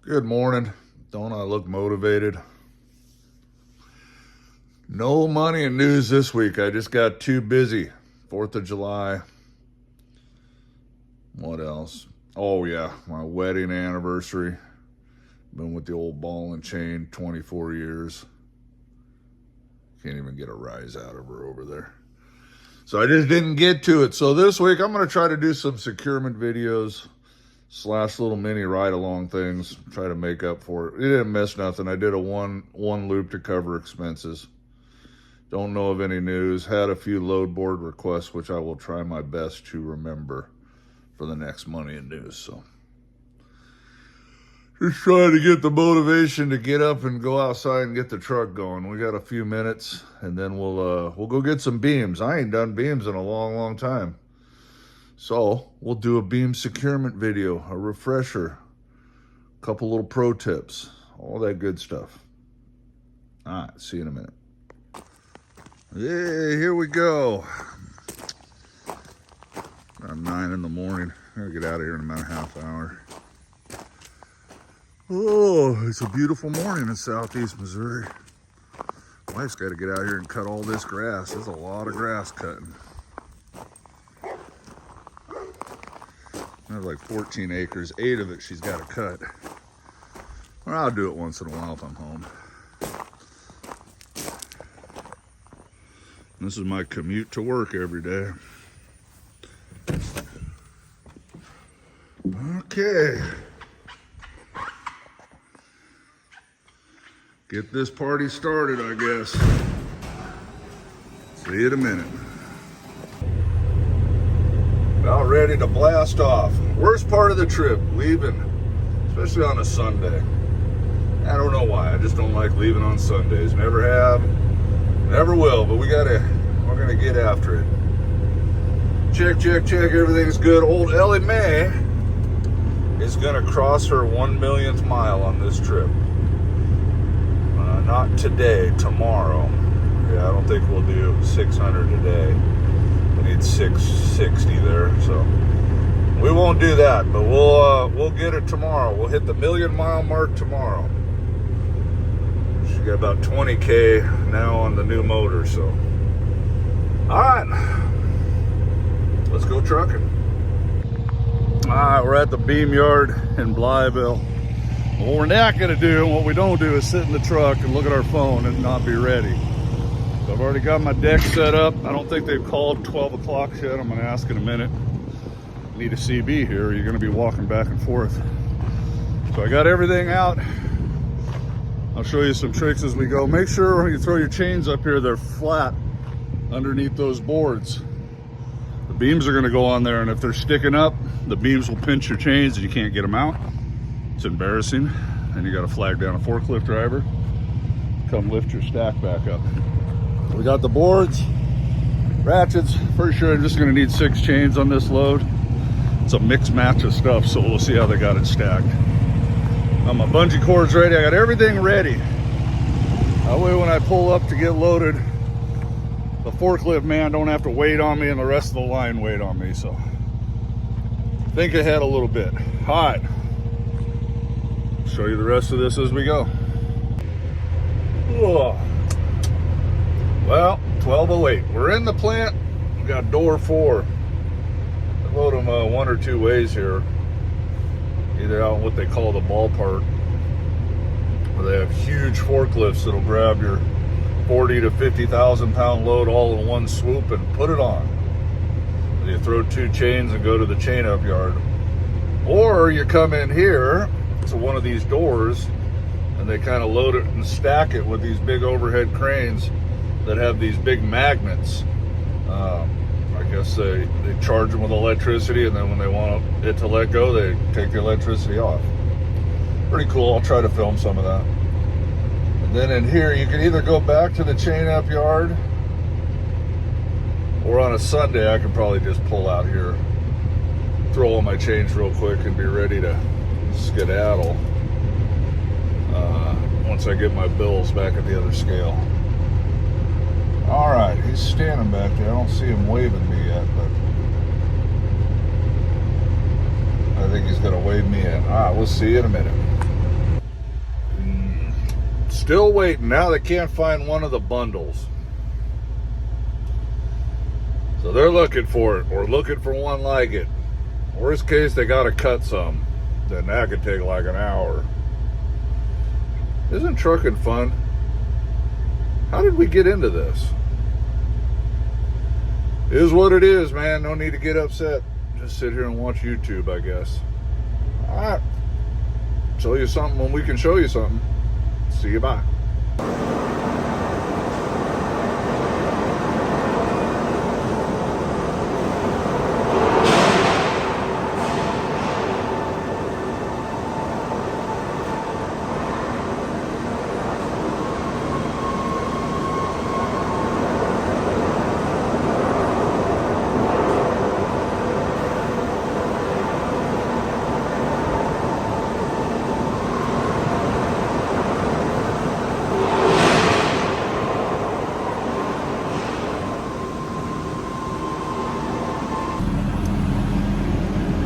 Good morning. Don't I look motivated? No money and news this week. I just got too busy. 4th of July. What else? Oh yeah, my wedding anniversary. Been with the old ball and chain 24 years. Can't even get a rise out of her over there. So I just didn't get to it. So this week I'm going to try to do some securement videos / little mini ride-along things. Try to make up for it. It didn't miss nothing. I did a one loop to cover expenses. Don't know of any news. Had a few load board requests, which I will try my best to remember for the next money and news. So just trying to get the motivation to get up and go outside and get the truck going. We got a few minutes, and then we'll go get some beams. I ain't done beams in a long time. So we'll do a beam securement video, a refresher, a couple little pro tips, all that good stuff. All right, see you in a minute. Yeah, here we go. Around 9 in the morning. I'm gonna get out of here in about a half hour. Oh, it's a beautiful morning in southeast Missouri. Wife's got to get out here and cut all this grass. There's a lot of grass cutting. I have like 14 acres, 8 of it she's got to cut. Well, I'll do it once in a while if I'm home. This is my commute to work every day. Okay. Get this party started, I guess. See you in a minute. About ready to blast off. Worst part of the trip, leaving, especially on a Sunday. I don't know why, I just don't like leaving on Sundays. Never have, never will, but we're gonna get after it. Check, everything's good. Old Ellie Mae is gonna cross her 1 millionth mile on this trip. Not today, tomorrow. Yeah, I don't think we'll do 600 today. We need 660 there, so we won't do that, but we'll get it tomorrow. We'll hit the 1,000,000 mile mark tomorrow. She got about 20K now on the new motor, so. All right, let's go trucking. All right, we're at the beam yard in Blytheville. What we're not going to do, and what we don't do, is sit in the truck and look at our phone and not be ready. So I've already got my deck set up. I don't think they've called 12 o'clock yet. I'm going to ask in a minute. Need a CB here, or you're going to be walking back and forth. So I got everything out. I'll show you some tricks as we go. Make sure when you throw your chains up here, they're flat underneath those boards. The beams are going to go on there, and if they're sticking up, the beams will pinch your chains and you can't get them out. It's embarrassing. And you got to flag down a forklift driver. Come lift your stack back up. We got the boards, ratchets. Pretty sure I'm just going to need 6 chains on this load. It's a mixed match of stuff, so we'll see how they got it stacked. My bungee cord's ready. I got everything ready. That way when I pull up to get loaded, the forklift man don't have to wait on me and the rest of the line wait on me. So think ahead a little bit. All right. Show you the rest of this as we go. Whoa. Well, 12:08. We're in the plant. We got door 4. I load them 1 or 2 ways here. Either out in what they call the ballpark, where they have huge forklifts that'll grab your 40 to 50,000 pound load all in one swoop and put it on. And you throw 2 chains and go to the chain up yard. Or you come in here to one of these doors and they kind of load it and stack it with these big overhead cranes that have these big magnets. I guess they charge them with electricity, and then when they want it to let go, they take the electricity off. Pretty cool. I'll try to film some of that. And then in here, you can either go back to the chain up yard, or on a Sunday, I could probably just pull out here, throw all my chains real quick, and be ready to skedaddle once I get my bills back at the other scale. All right, he's standing back there. I don't see him waving me yet, but I think he's gonna wave me in. All right, we'll see you in a minute. Still waiting. Now they can't find one of the bundles. So they're looking for it, or looking for one like it. Worst case, they got to cut some. Then that could take like an hour. Isn't trucking fun? How did we get into this? It is what it is, man. No need to get upset. Just sit here and watch YouTube, I guess. All right. Show you something when we can show you something. See you, bye.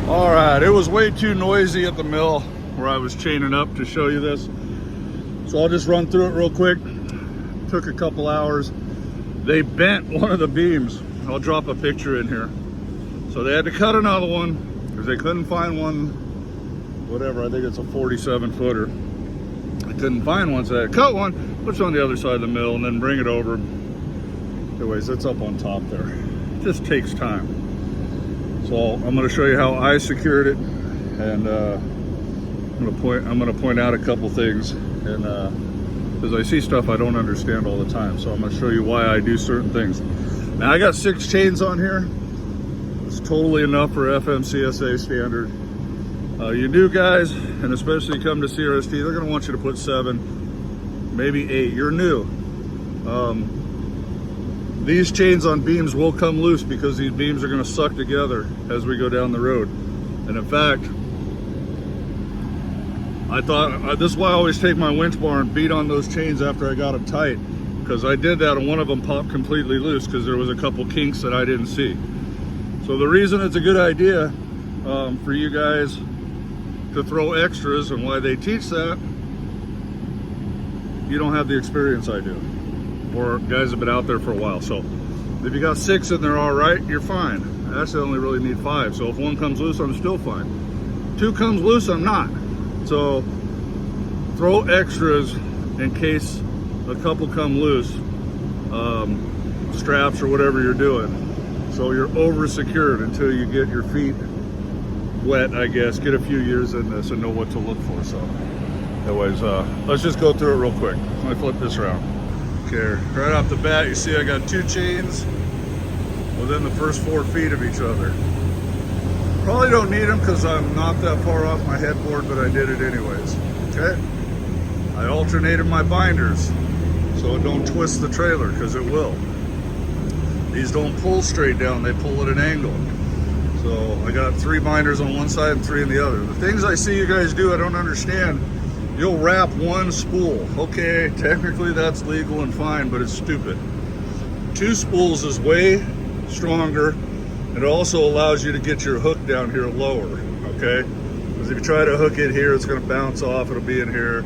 All right, it was way too noisy at the mill where I was chaining up to show you this. So I'll just run through it real quick. Took a couple hours. They bent one of the beams. I'll drop a picture in here. So they had to cut another one because they couldn't find one, whatever, I think it's a 47 footer. They couldn't find one, so they had to cut one, put it on the other side of the mill, and then bring it over. Anyways, it's up on top there. It just takes time. So I'm going to show you how I secured it, and I'm going to point out a couple things, and because I see stuff I don't understand all the time, so I'm going to show you why I do certain things. Now I got 6 chains on here. It's totally enough for FMCSA standard. You new guys, and especially come to CRST, they're going to want you to put 7, maybe 8. You're new. These chains on beams will come loose because these beams are going to suck together as we go down the road. And in fact, I thought, this is why I always take my winch bar and beat on those chains after I got them tight, because I did that and one of them popped completely loose because there was a couple kinks that I didn't see. So the reason it's a good idea for you guys to throw extras, and why they teach that, you don't have the experience I do, or guys have been out there for a while. So if you got 6 in there, all right, you're fine. I actually only really need 5. So if one comes loose, I'm still fine. 2 comes loose, I'm not. So throw extras in case a couple come loose, straps or whatever you're doing. So you're over secured until you get your feet wet, I guess, get a few years in this and know what to look for. So anyways, let's just go through it real quick. Let me flip this around. Okay, right off the bat, you see I got 2 chains within the first 4 feet of each other. Probably don't need them because I'm not that far off my headboard, but I did it anyways. Okay, I alternated my binders so it don't twist the trailer, because it will. These don't pull straight down, they pull at an angle. So I got 3 binders on one side and 3 on the other. The things I see you guys do, I don't understand. You'll wrap 1 spool. Okay, technically that's legal and fine, but it's stupid. 2 spools is way stronger. It also allows you to get your hook down here lower, okay? Because if you try to hook it here, it's gonna bounce off, it'll be in here.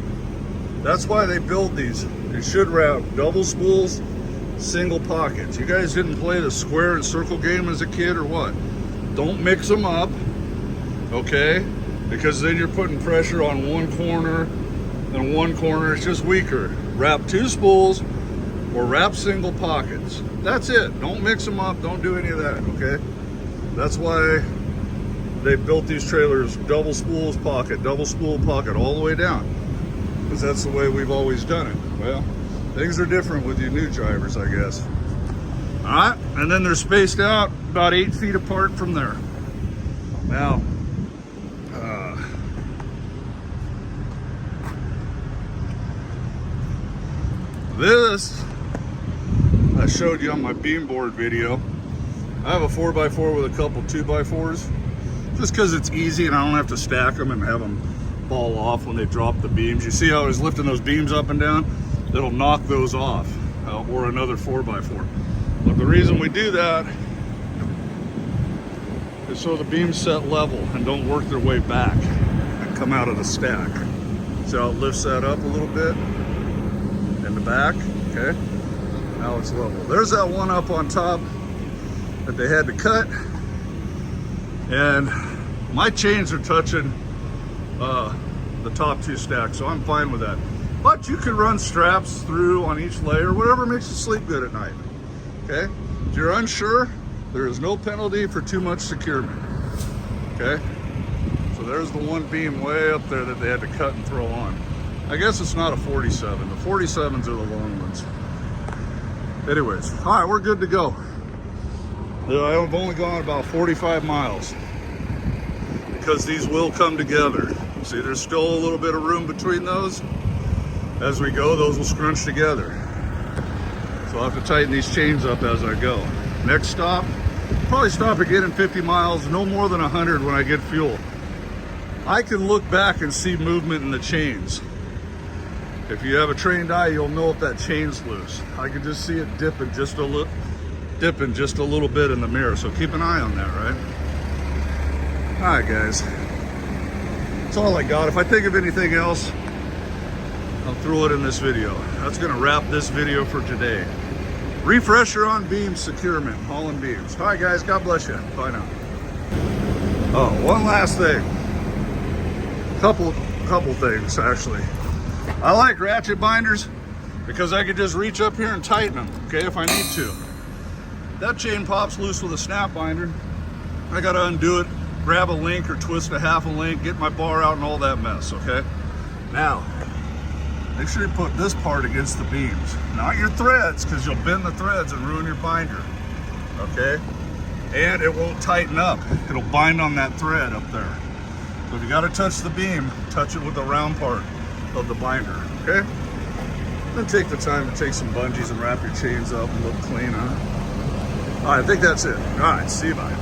That's why they build these. You should wrap double spools, single pockets. You guys didn't play the square and circle game as a kid or what? Don't mix them up, okay? Because then you're putting pressure on one corner, and one corner is just weaker. Wrap 2 spools or wrap single pockets. That's it. Don't mix them up. Don't do any of that, okay? That's why they built these trailers double spools pocket, double spool pocket, all the way down. Because that's the way we've always done it. Well, things are different with you new drivers, I guess. All right, and then they're spaced out about 8 feet apart from there. Now, this I showed you on my beam board video. I have a 4x4 with a couple 2x4s, just because it's easy and I don't have to stack them and have them fall off when they drop the beams. You see how I was lifting those beams up and down? It'll knock those off, or another 4x4. But the reason we do that is so the beams set level and don't work their way back and come out of the stack. See how it lifts that up a little bit? back, okay? Now it's level. There's that one up on top that they had to cut. And my chains are touching the top two stacks, so I'm fine with that. But you can run straps through on each layer, whatever makes you sleep good at night, okay? If you're unsure, there is no penalty for too much securement, okay? So there's the one beam way up there that they had to cut and throw on. I guess it's not a 47. The 47s are the long ones. Anyways, all right, we're good to go. I've only gone about 45 miles because these will come together. See, there's still a little bit of room between those. As we go, those will scrunch together. So I'll have to tighten these chains up as I go. Next stop, probably stop again in 50 miles, no more than 100 when I get fuel. I can look back and see movement in the chains. If you have a trained eye, you'll know if that chain's loose. I can just see it dipping just a little bit in the mirror, so keep an eye on that, right? All right, guys. That's all I got. If I think of anything else, I'll throw it in this video. That's gonna wrap this video for today. Refresher on beams, Securement, hauling beams. All right, guys, God bless you. Bye now. Oh, one last thing. Couple things, actually. I like ratchet binders because I could just reach up here and tighten them, okay, if I need to. That chain pops loose with a snap binder. I gotta undo it, grab a link or twist a half a link, get my bar out and all that mess, okay? Now, make sure you put this part against the beams, not your threads, because you'll bend the threads and ruin your binder, okay? And it won't tighten up. It'll bind on that thread up there. So if you gotta touch the beam, touch it with the round part of the binder, okay? Then take the time to take some bungees and wrap your chains up and look clean, huh? All right, I think that's it. All right, see you, bye.